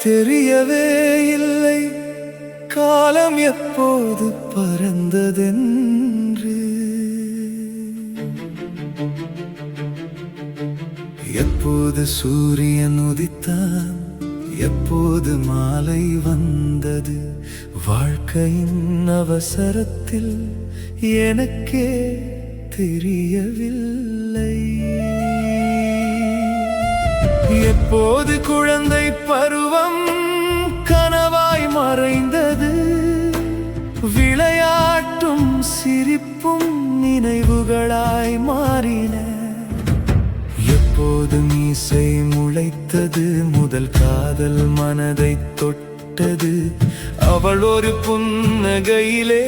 தெரியவே இல்லை காலம் எப்போது பறந்ததென்று. எப்போது சூரியன் உதித்தான், எப்போது மாலை வந்தது, வாழ்க்கையின் அவசரத்தில் எனக்கே தெரியவில்லை. எப்போது குழந்தை பருவம் கனவாய் மறைந்தது, விளையாட்டும் சிரிப்பும் நினைவுகளாய் மாறின. எப்போது மீசை முளைத்தது, முதல் காதல் மனதை தொட்டது, அவள் ஒரு புன்னகையிலே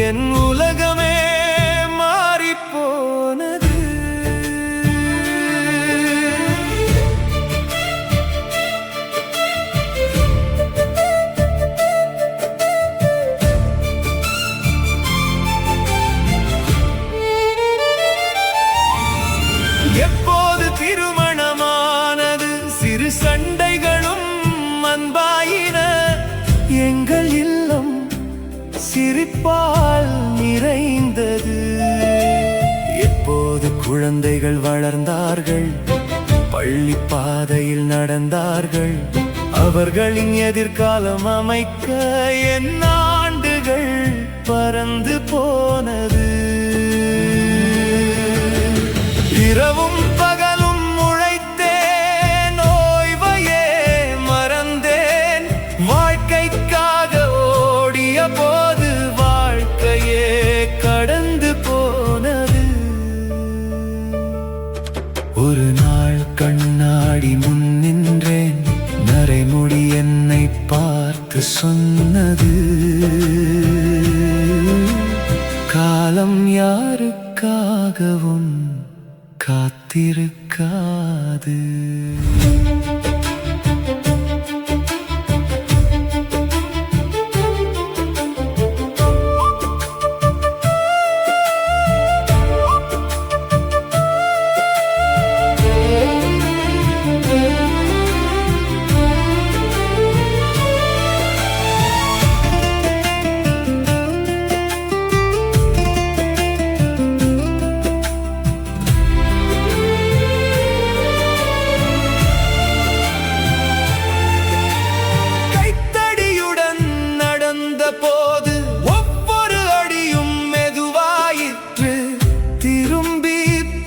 என் உலகமே மாறிப்போனது. எப்போது திருமணமானது, சிறு சண்டைகளும் அன்பாயின, எங்கள் இல்லம் சிரிப்பால் நிறைந்தது. எப்போது குழந்தைகள் வளர்ந்தார்கள், பள்ளி பாதையில் நடந்தார்கள், அவர்களின் எதிர்காலம் அமைக்க என் ஆண்டுகள் பறந்து போனது. இரவும் பகலும் உழைத்தேன், ஓய்வையே மறந்தேன், வாழ்க்கைக்காக ஓடிய போது வாழ்க்கையே கடந்து போனது. ஒரு நாள் கண்ணாடி முன் நின்றேன், நரைமுடி என்னை பார்த்து சொன்னது, காலம் யாருக்காகவும் காத்திருக்காது. போது ஒவ்வொரு அடியும் மெதுவாயிற்று, திரும்பி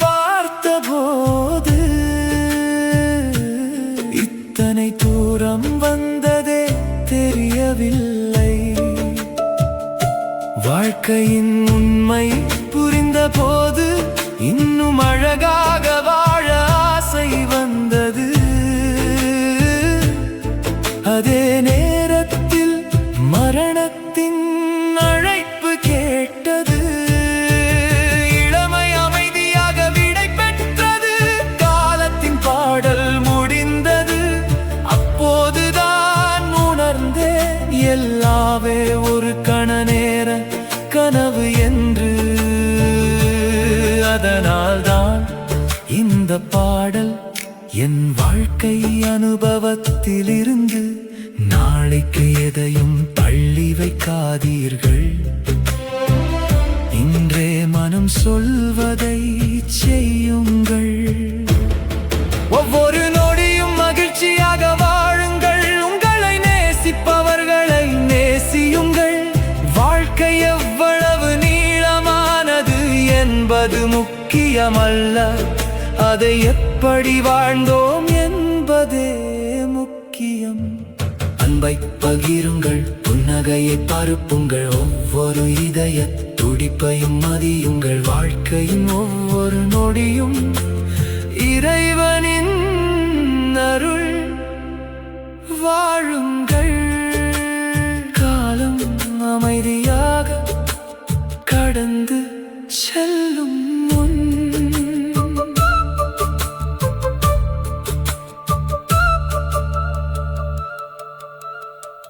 பார்த்த போது இத்தனை தூரம் வந்ததே தெரியவில்லை. வாழ்க்கையின் உண்மை புரிந்த போது இன்னும் அழகாக வாழ ஆசை வந்தது. அதே நேரத்தில் மரணத்தின் அழைப்பு கேட்டது. இளமை அமைதியாக விடை பெற்றது, காலத்தின் பாடல் முடிந்தது. அப்போதுதான் உணர்ந்தேன், எல்லாமே ஒரு கண நேர கனவு என்று. அதனால்தான் இந்த பாடல் என் வாழ்க்கை அனுபவத்திலிருந்து. நாளைக்கு எதையும் தள்ளி வைக்காதீர்கள், இன்றே மனம் சொல்வதை செய்யுங்கள். ஒவ்வொரு நொடியும் மகிழ்ச்சியாக வாழுங்கள், உங்களை நேசிப்பவர்களை நேசியுங்கள். வாழ்க்கை எவ்வளவு நீளமானது என்பது முக்கியமல்ல, அதை எப்படி வாழ்ந்தோம் என்பதே முக்கியம். அன்பை பகிருங்கள், புன்னகையை பரப்புங்கள், ஒவ்வொரு இதய துடிப்பையும் மதியுங்கள். வாழ்க்கையின் ஒவ்வொரு நொடியும் இறைவனின் அருள், வாழுங்கள்.